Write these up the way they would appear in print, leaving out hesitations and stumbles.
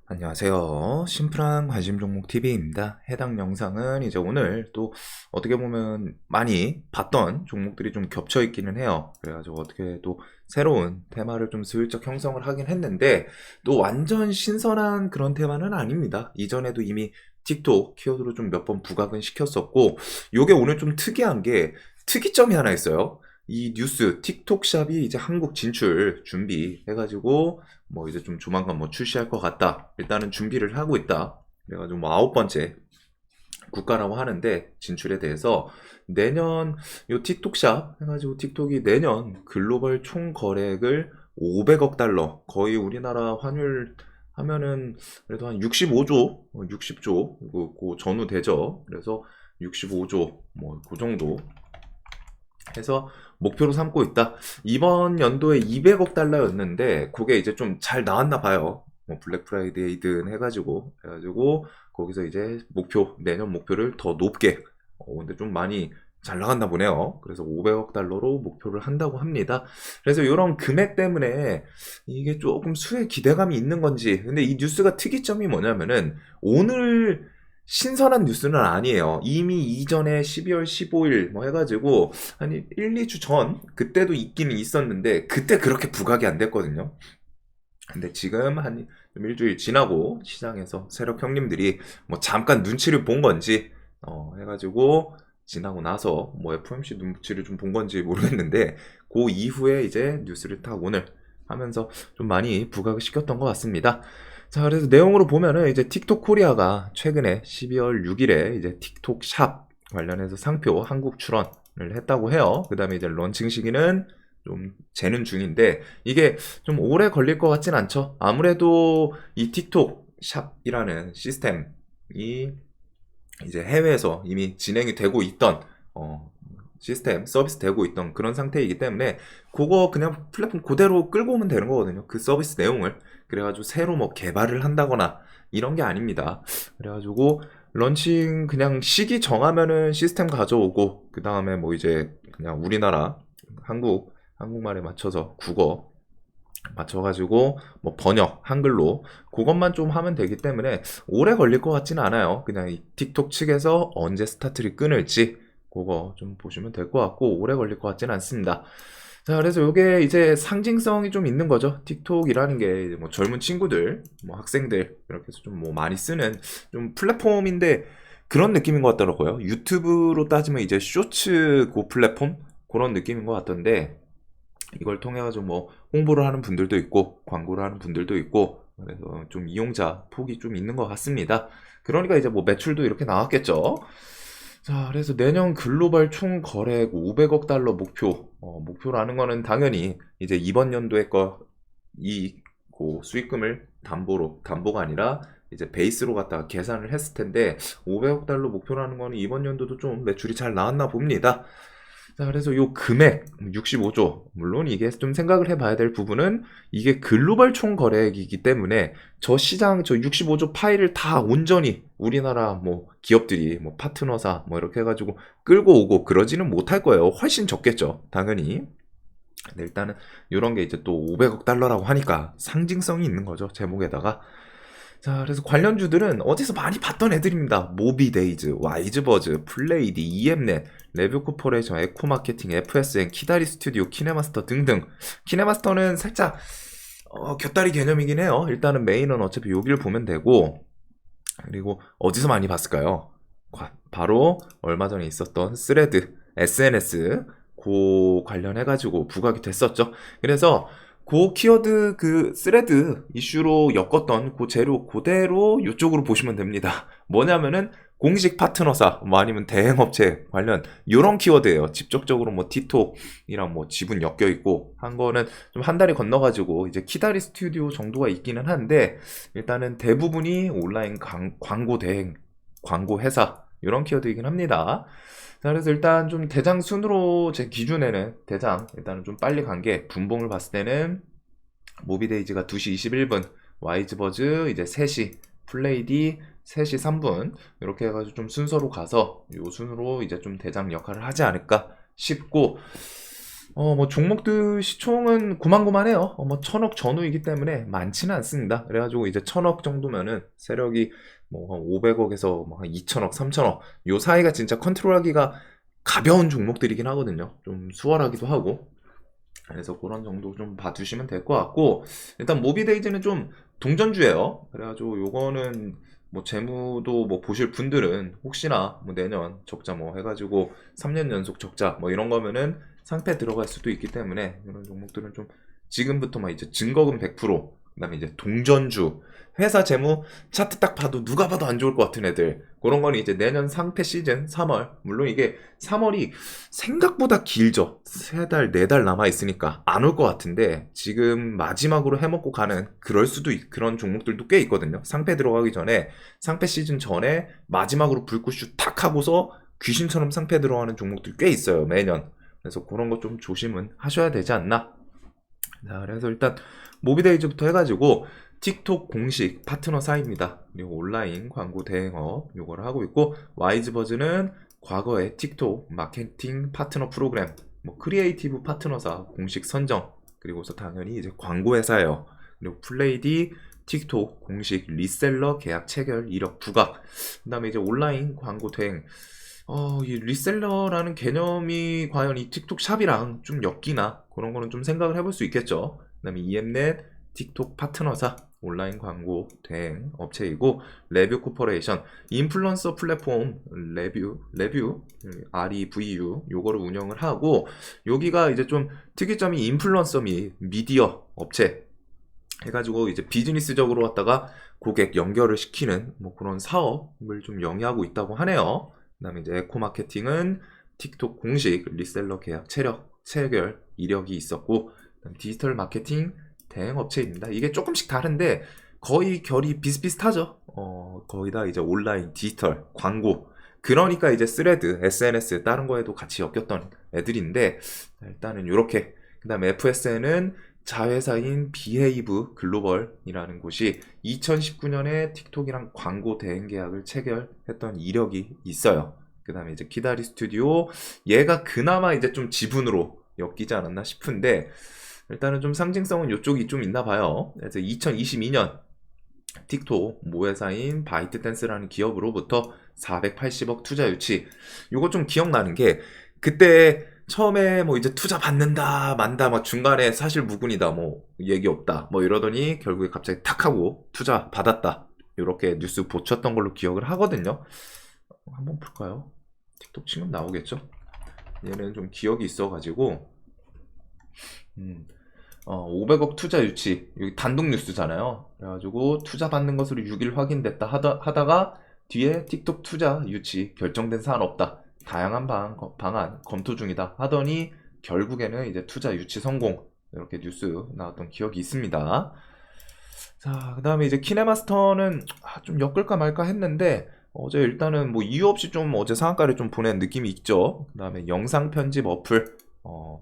안녕하세요. 심플한 관심 종목 TV입니다. 해당 영상은 이제 오늘 또 어떻게 보면 많이 봤던 종목들이 좀 겹쳐 있기는 해요. 그래가지고 어떻게 또 새로운 테마를 좀 슬쩍 형성을 하긴 했는데 또 완전 신선한 그런 테마는 아닙니다. 이전에도 이미 틱톡 키워드로 좀 몇 번 부각은 시켰었고 요게 오늘 좀 특이한 게 특이점이 하나 있어요. 이 뉴스 틱톡샵이 이제 한국 진출 준비해가지고 뭐 이제 좀 조만간 뭐 출시할 것 같다. 일단은 준비를 하고 있다. 그래가지고 뭐 9번째 국가라고 하는데 진출에 대해서 내년 요 틱톡샵 해가지고 틱톡이 내년 글로벌 총 거래액을 500억 달러 거의 우리나라 환율 하면은 그래도 한 65조, 60조 그 전후 되죠. 그래서 65조 뭐 그 정도 해서 목표로 삼고 있다. 이번 연도에 200억 달러였는데 그게 이제 좀 잘 나왔나 봐요. 뭐 블랙 프라이데이든 해가지고 거기서 이제 내년 목표를 더 높게 근데 좀 많이 잘 나갔나 보네요. 그래서 500억 달러로 목표를 한다고 합니다. 그래서 이런 금액 때문에 이게 조금 수에 기대감이 있는 건지. 근데 이 뉴스가 특이점이 뭐냐면은 오늘 신선한 뉴스는 아니에요. 이미 이전에 12월 15일 뭐 해가지고 한 1, 2주 전 그때도 있기는 있었는데 그때 그렇게 부각이 안 됐거든요. 근데 지금 한 일주일 지나고 시장에서 세력 형님들이 뭐 잠깐 눈치를 본 건지 해가지고 지나고 나서 뭐 FOMC 눈치를 좀 본 건지 모르겠는데 그 이후에 이제 뉴스를 딱 오늘 하면서 좀 많이 부각을 시켰던 것 같습니다. 자, 그래서 내용으로 보면은 이제 틱톡 코리아가 최근에 12월 6일에 이제 틱톡 샵 관련해서 상표 한국 출원을 했다고 해요. 그 다음에 이제 런칭 시기는 좀 재는 중인데 이게 좀 오래 걸릴 것 같진 않죠. 아무래도 이 틱톡 샵이라는 시스템이 이제 해외에서 이미 진행이 되고 있던 시스템 서비스 되고 있던 그런 상태이기 때문에 그거 그냥 플랫폼 그대로 끌고 오면 되는 거거든요. 그 서비스 내용을. 그래가지고 새로 뭐 개발을 한다거나 이런 게 아닙니다. 그래가지고 런칭 그냥 시기 정하면은 시스템 가져오고 그 다음에 뭐 이제 그냥 우리나라 한국말에 맞춰서 국어 맞춰가지고 뭐 번역 한글로 그것만 좀 하면 되기 때문에 오래 걸릴 것 같지는 않아요. 그냥 이 틱톡 측에서 언제 스타트를 끊을지 그거 좀 보시면 될 것 같고 오래 걸릴 것 같지는 않습니다. 자, 그래서 이게 이제 상징성이 좀 있는 거죠. 틱톡이라는 게 이제 뭐 젊은 친구들, 뭐 학생들 이렇게 해서 좀 뭐 많이 쓰는 좀 플랫폼인데 그런 느낌인 것 같더라고요. 유튜브로 따지면 이제 쇼츠 그 플랫폼 그런 느낌인 것 같던데 이걸 통해 가지고 뭐 홍보를 하는 분들도 있고 광고를 하는 분들도 있고 그래서 좀 이용자 폭이 좀 있는 것 같습니다. 그러니까 이제 뭐 매출도 이렇게 나왔겠죠. 자, 그래서 내년 글로벌 총 거래액 500억 달러 목표라는 거는 당연히 이제 이번 연도에 그 수익금을 담보가 아니라 이제 베이스로 갖다가 계산을 했을 텐데 500억 달러 목표라는 거는 이번 연도도 좀 매출이 잘 나왔나 봅니다. 자, 그래서 요 금액 65조 물론 이게 좀 생각을 해봐야 될 부분은 이게 글로벌 총 거래액이기 때문에 저 65조 파일을 다 온전히 우리나라 뭐 기업들이 뭐 파트너사 뭐 이렇게 해가지고 끌고 오고 그러지는 못할 거예요. 훨씬 적겠죠, 당연히. 근데 일단은 이런 게 이제 또 500억 달러라고 하니까 상징성이 있는 거죠, 제목에다가. 자, 그래서 관련주들은 어디서 많이 봤던 애들입니다. 모비데이즈, 와이즈버즈, 플레이디, EM넷, 레뷰코퍼레이션, 에코마케팅, FSN, 키다리 스튜디오, 키네마스터 등등. 키네마스터는 살짝 곁다리 개념이긴 해요. 일단은 메인은 어차피 여기를 보면 되고 그리고 어디서 많이 봤을까요? 바로 얼마 전에 있었던 스레드, SNS 그 관련해가지고 부각이 됐었죠. 그래서 그 키워드 그 스레드 이슈로 엮었던 그 재료 그대로 이쪽으로 보시면 됩니다. 뭐냐면은 공식 파트너사 뭐 아니면 대행업체 관련 이런 키워드예요. 직접적으로 뭐 틱톡이랑 뭐 지분 엮여 있고 한 거는 좀 한 달이 건너가지고 이제 키다리 스튜디오 정도가 있기는 한데 일단은 대부분이 온라인 광고 대행 광고 회사 이런 키워드이긴 합니다. 자, 그래서 일단 좀 대장 순으로 제 기준에는 대장 일단은 좀 빨리 간 게 분봉을 봤을 때는 모비데이즈가 2시 21분, 와이즈버즈 이제 3시, 플레이디 3시 3분 이렇게 해가지고 좀 순서로 가서 요 순으로 이제 좀 대장 역할을 하지 않을까 싶고 뭐 종목들 시총은 고만고만해요. 뭐 1000억 전후이기 때문에 많지는 않습니다. 그래가지고 이제 1000억 정도면은 세력이 뭐 한 500억에서 뭐 한 2000억, 3000억 요 사이가 진짜 컨트롤하기가 가벼운 종목들이긴 하거든요. 좀 수월하기도 하고. 그래서 그런 정도 좀 봐주시면 될 것 같고, 일단 모비데이즈는 좀 동전주예요. 그래가지고 요거는 뭐 재무도 뭐 보실 분들은 혹시나 뭐 내년 적자 뭐 해가지고 3년 연속 적자 뭐 이런 거면은 상패 들어갈 수도 있기 때문에 이런 종목들은 좀 지금부터만 이제 증거금 100%, 그다음에 이제 동전주, 회사 재무 차트 딱 봐도 누가 봐도 안 좋을 것 같은 애들, 그런 거는 이제 내년 상패 시즌 3월, 물론 이게 3월이 생각보다 길죠. 3달, 4달 남아있으니까 안 올 것 같은데, 지금 마지막으로 해먹고 가는, 그런 종목들도 꽤 있거든요. 상패 들어가기 전에, 상패 시즌 전에 마지막으로 불꽃슛 탁 하고서 귀신처럼 상패 들어가는 종목들 꽤 있어요, 매년. 그래서 그런 거 좀 조심은 하셔야 되지 않나. 자, 그래서 일단 모비데이즈부터 해가지고 틱톡 공식 파트너 사입니다. 그리고 온라인 광고 대행업 요거를 하고 있고, 와이즈버즈는 과거에 틱톡 마케팅 파트너 프로그램, 뭐 크리에이티브 파트너사 공식 선정, 그리고서 당연히 이제 광고 회사예요. 그리고 플레이디 틱톡 공식 리셀러 계약 체결 이력 부각, 그다음에 이제 온라인 광고 대행. 이 리셀러라는 개념이 과연 이 틱톡 샵이랑 좀 엮이나, 그런 거는 좀 생각을 해볼 수 있겠죠. 그다음에 EM넷 틱톡 파트너사 온라인 광고 대행 업체이고, 레뷰 코퍼레이션 인플루언서 플랫폼 레뷰 REVU 요거를 운영을 하고, 여기가 이제 좀 특이점이 인플루언서 및 미디어 업체 해가지고 이제 비즈니스적으로 갖다가 고객 연결을 시키는 뭐 그런 사업을 좀 영위하고 있다고 하네요. 그다음에 이제 에코 마케팅은 틱톡 공식 리셀러 계약 체결 이력이 있었고, 디지털 마케팅 대행 업체입니다. 이게 조금씩 다른데 거의 결이 비슷비슷하죠. 거의 다 이제 온라인 디지털 광고, 그러니까 이제 스레드 SNS 다른 거에도 같이 엮였던 애들인데, 일단은 이렇게. 그다음에 FSN은 자회사인 비헤이브 글로벌이라는 곳이 2019년에 틱톡이랑 광고 대행 계약을 체결했던 이력이 있어요. 그 다음에 이제 키다리 스튜디오, 얘가 그나마 이제 좀 지분으로 엮이지 않았나 싶은데, 일단은 좀 상징성은 이쪽이 좀 있나 봐요. 그래서 2022년 틱톡 모회사인 바이트댄스라는 기업으로부터 480억 투자 유치. 요거 좀 기억나는 게, 그때 처음에 뭐 이제 투자 받는다 만다 막 중간에 사실 무근이다 뭐 얘기 없다 뭐 이러더니 결국에 갑자기 탁 하고 투자 받았다, 이렇게 뉴스 보쳤던 걸로 기억을 하거든요. 한번 볼까요? 틱톡 지금 나오겠죠? 얘는 좀 기억이 있어가지고 500억 투자 유치, 여기 단독 뉴스잖아요. 그래가지고 투자 받는 것으로 6일 확인됐다 하다가 뒤에 틱톡 투자 유치 결정된 사안 없다, 다양한 방안 검토 중이다 하더니 결국에는 이제 투자 유치 성공, 이렇게 뉴스 나왔던 기억이 있습니다. 자, 그 다음에 이제 키네마스터는 좀 엮을까 말까 했는데, 어제 일단은 뭐 이유 없이 좀 어제 상한가를 좀 보낸 느낌이 있죠. 그 다음에 영상 편집 어플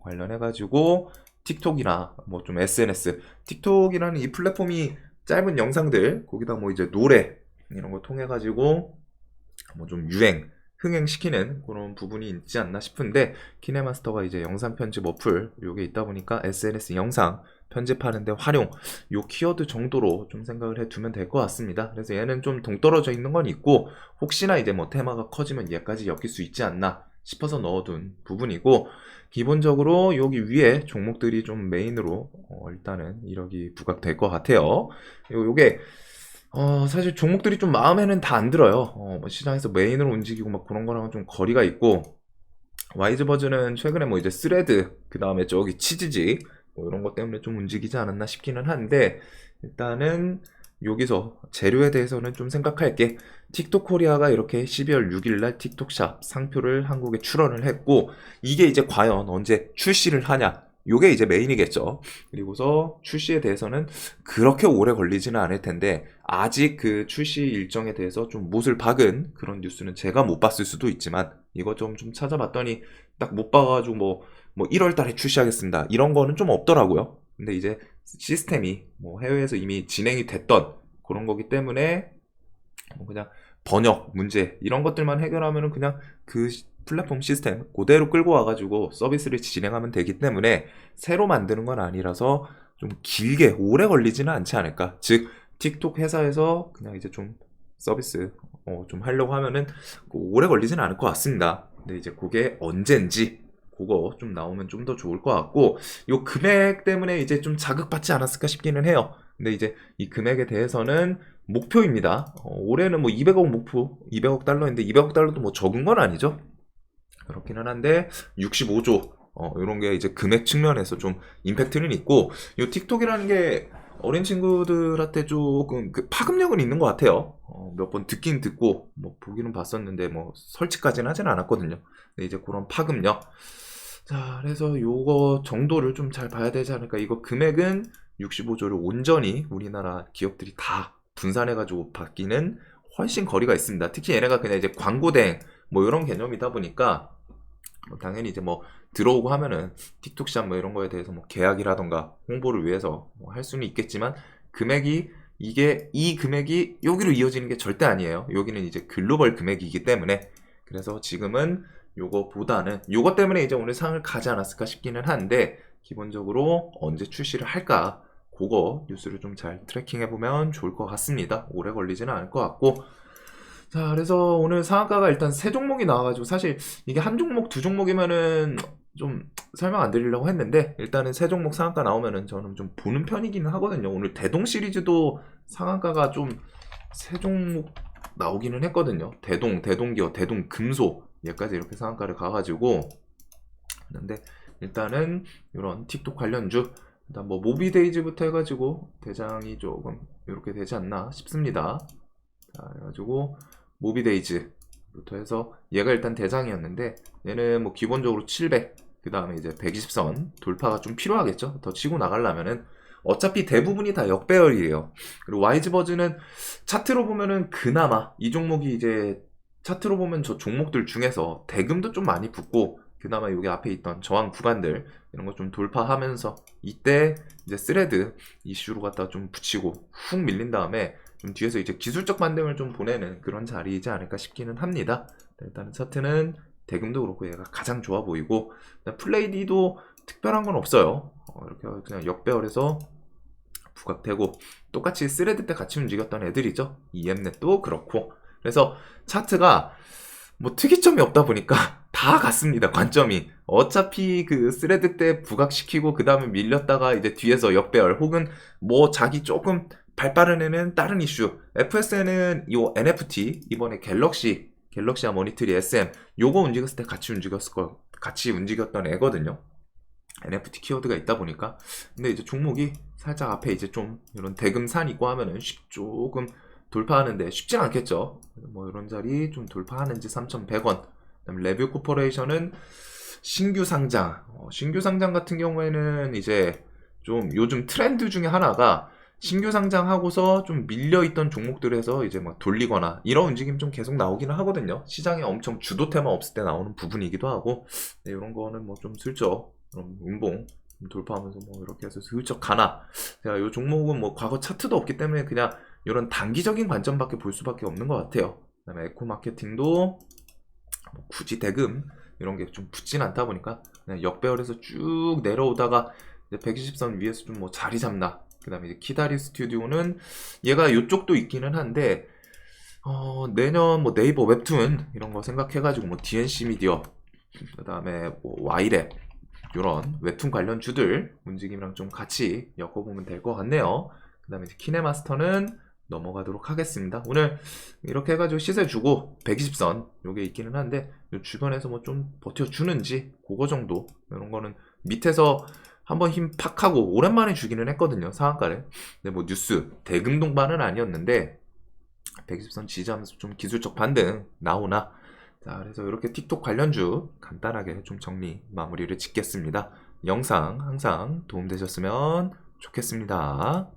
관련해가지고 틱톡이나 뭐 좀 SNS, 틱톡이라는 이 플랫폼이 짧은 영상들, 거기다 뭐 이제 노래 이런 거 통해 가지고 뭐 좀 흥행시키는 그런 부분이 있지 않나 싶은데, 키네마스터가 이제 영상 편집 어플 요게 있다 보니까 SNS 영상 편집하는데 활용, 요 키워드 정도로 좀 생각을 해두면 될 것 같습니다. 그래서 얘는 좀 동떨어져 있는 건 있고, 혹시나 이제 뭐 테마가 커지면 얘까지 엮일 수 있지 않나 싶어서 넣어둔 부분이고, 기본적으로 여기 위에 종목들이 좀 메인으로 일단은 이력이 부각될 것 같아요. 요게 사실 종목들이 좀 마음에는 다 안 들어요. 뭐 시장에서 메인으로 움직이고 막 그런 거랑은 좀 거리가 있고, 와이즈버즈는 최근에 뭐 이제 스레드, 그 다음에 저기 치즈지 뭐 이런 것 때문에 좀 움직이지 않았나 싶기는 한데, 일단은 여기서 재료에 대해서는 좀 생각할 게, 틱톡 코리아가 이렇게 12월 6일날 틱톡샵 상표를 한국에 출원을 했고, 이게 이제 과연 언제 출시를 하냐, 요게 이제 메인이겠죠. 그리고서 출시에 대해서는 그렇게 오래 걸리지는 않을 텐데, 아직 그 출시 일정에 대해서 좀 못을 박은 그런 뉴스는 제가 못 봤을 수도 있지만, 이거 좀 찾아봤더니 딱 못 봐가지고 뭐 1월 달에 출시하겠습니다 이런 거는 좀 없더라고요. 근데 이제 시스템이 뭐 해외에서 이미 진행이 됐던 그런 거기 때문에 뭐 그냥 번역 문제 이런 것들만 해결하면은 그냥 그 플랫폼 시스템 그대로 끌고 와가지고 서비스를 진행하면 되기 때문에 새로 만드는 건 아니라서 좀 길게 오래 걸리지는 않지 않을까. 즉 틱톡 회사에서 그냥 이제 좀 서비스 좀 하려고 하면은 오래 걸리지는 않을 것 같습니다. 근데 이제 그게 언젠지 그거 좀 나오면 좀 더 좋을 것 같고, 요 금액 때문에 이제 좀 자극받지 않았을까 싶기는 해요. 근데 이제 이 금액에 대해서는 목표입니다. 올해는 뭐 200억 목표, 200억 달러인데 200억 달러도 뭐 적은 건 아니죠. 그렇기는 한데 65조 이런 게 이제 금액 측면에서 좀 임팩트는 있고, 이 틱톡이라는 게 어린 친구들한테 조금 그 파급력은 있는 것 같아요. 몇 번 듣긴 듣고 뭐 보기는 봤었는데 뭐 설치까지는 하진 않았거든요. 근데 이제 그런 파급력. 자, 그래서 요거 정도를 좀 잘 봐야 되지 않을까. 이거 금액은 65조를 온전히 우리나라 기업들이 다 분산해가지고 받기는 훨씬 거리가 있습니다. 특히 얘네가 그냥 이제 광고 대행 뭐 이런 개념이다 보니까 당연히 이제 뭐 들어오고 하면은 틱톡샵 뭐 이런 거에 대해서 뭐 계약이라던가 홍보를 위해서 뭐 할 수는 있겠지만, 금액이 이 금액이 여기로 이어지는 게 절대 아니에요. 여기는 이제 글로벌 금액이기 때문에. 그래서 지금은 요거 때문에 이제 오늘 상을 가지 않았을까 싶기는 한데, 기본적으로 언제 출시를 할까 그거 뉴스를 좀 잘 트래킹해 보면 좋을 것 같습니다. 오래 걸리지는 않을 것 같고. 자, 그래서 오늘 상한가가 일단 세 종목이 나와가지고, 사실 이게 한 종목, 두 종목이면은 좀 설명 안 드리려고 했는데, 일단은 세 종목 상한가 나오면은 저는 좀 보는 편이기는 하거든요. 오늘 대동 시리즈도 상한가가 좀 세 종목 나오기는 했거든요. 대동기업, 대동금속 얘까지 이렇게 상한가를 가가지고 근데 일단은 이런 틱톡 관련주, 일단 뭐 모비데이즈부터 해가지고 대장이 조금 이렇게 되지 않나 싶습니다. 자, 그래가지고 모비데이즈부터 해서 얘가 일단 대장이었는데, 얘는 뭐 기본적으로 700, 그 다음에 이제 120선 돌파가 좀 필요하겠죠. 더 치고 나가려면은. 어차피 대부분이 다 역배열이에요. 그리고 와이즈버즈는 차트로 보면은 그나마 이 종목이 이제 차트로 보면 저 종목들 중에서 대금도 좀 많이 붙고, 그나마 여기 앞에 있던 저항 구간들 이런 거 좀 돌파하면서 이때 이제 스레드 이슈로 갖다 좀 붙이고 훅 밀린 다음에 좀 뒤에서 이제 기술적 반등을 좀 보내는 그런 자리이지 않을까 싶기는 합니다. 일단은 차트는 대금도 그렇고 얘가 가장 좋아 보이고, 플레이디도 특별한 건 없어요. 이렇게 그냥 역배열에서 부각되고, 똑같이 스레드 때 같이 움직였던 애들이죠. EM넷도 그렇고. 그래서 차트가 뭐 특이점이 없다 보니까 다 같습니다. 관점이 어차피 그 스레드 때 부각시키고 그 다음에 밀렸다가 이제 뒤에서 역배열, 혹은 뭐 자기 조금 발 빠른 애는 다른 이슈. FSN은 이 NFT 이번에 갤럭시와 머니트리 SM 요거 움직였을 때 같이 움직였던 애거든요. NFT 키워드가 있다 보니까. 근데 이제 종목이 살짝 앞에 이제 좀 이런 대금산 있고 하면은 조금 돌파하는데 쉽진 않겠죠. 뭐 이런 자리 좀 돌파하는지 3,100원. 그다음에 레뷰 코퍼레이션은 신규 상장. 신규 상장 같은 경우에는 이제 좀 요즘 트렌드 중에 하나가, 신규 상장하고서 좀 밀려있던 종목들에서 이제 막 돌리거나 이런 움직임 좀 계속 나오기는 하거든요. 시장에 엄청 주도 테마 없을 때 나오는 부분이기도 하고. 네, 이런 거는 뭐 좀 슬쩍 운봉 돌파하면서 뭐 이렇게 해서 슬쩍 가나. 제가 이 종목은 뭐 과거 차트도 없기 때문에 그냥 이런 단기적인 관점밖에 볼 수밖에 없는 것 같아요. 그다음에 에코 마케팅도 뭐 굳이 대금 이런 게 좀 붙진 않다 보니까 그냥 역배열에서 쭉 내려오다가 이제 120선 위에서 좀 뭐 자리 잡나. 그다음에 이제 키다리 스튜디오는 얘가 이쪽도 있기는 한데, 내년 뭐 네이버 웹툰 이런 거 생각해가지고 뭐 DNC 미디어, 그다음에 뭐 와이랩 이런 웹툰 관련 주들 움직임이랑 좀 같이 엮어보면 될 것 같네요. 그 다음에 키네마스터는 넘어가도록 하겠습니다. 오늘 이렇게 해가지고 시세 주고 120선 요게 있기는 한데, 요 주변에서 뭐 좀 버텨주는지 그거 정도. 이런 거는 밑에서 한번 힘 팍 하고 오랜만에 주기는 했거든요, 상한가를. 근데 뭐 뉴스 대금 동반은 아니었는데 120선 지지하면서 좀 기술적 반등 나오나. 자, 그래서 이렇게 틱톡 관련주 간단하게 좀 마무리를 짓겠습니다. 영상 항상 도움되셨으면 좋겠습니다.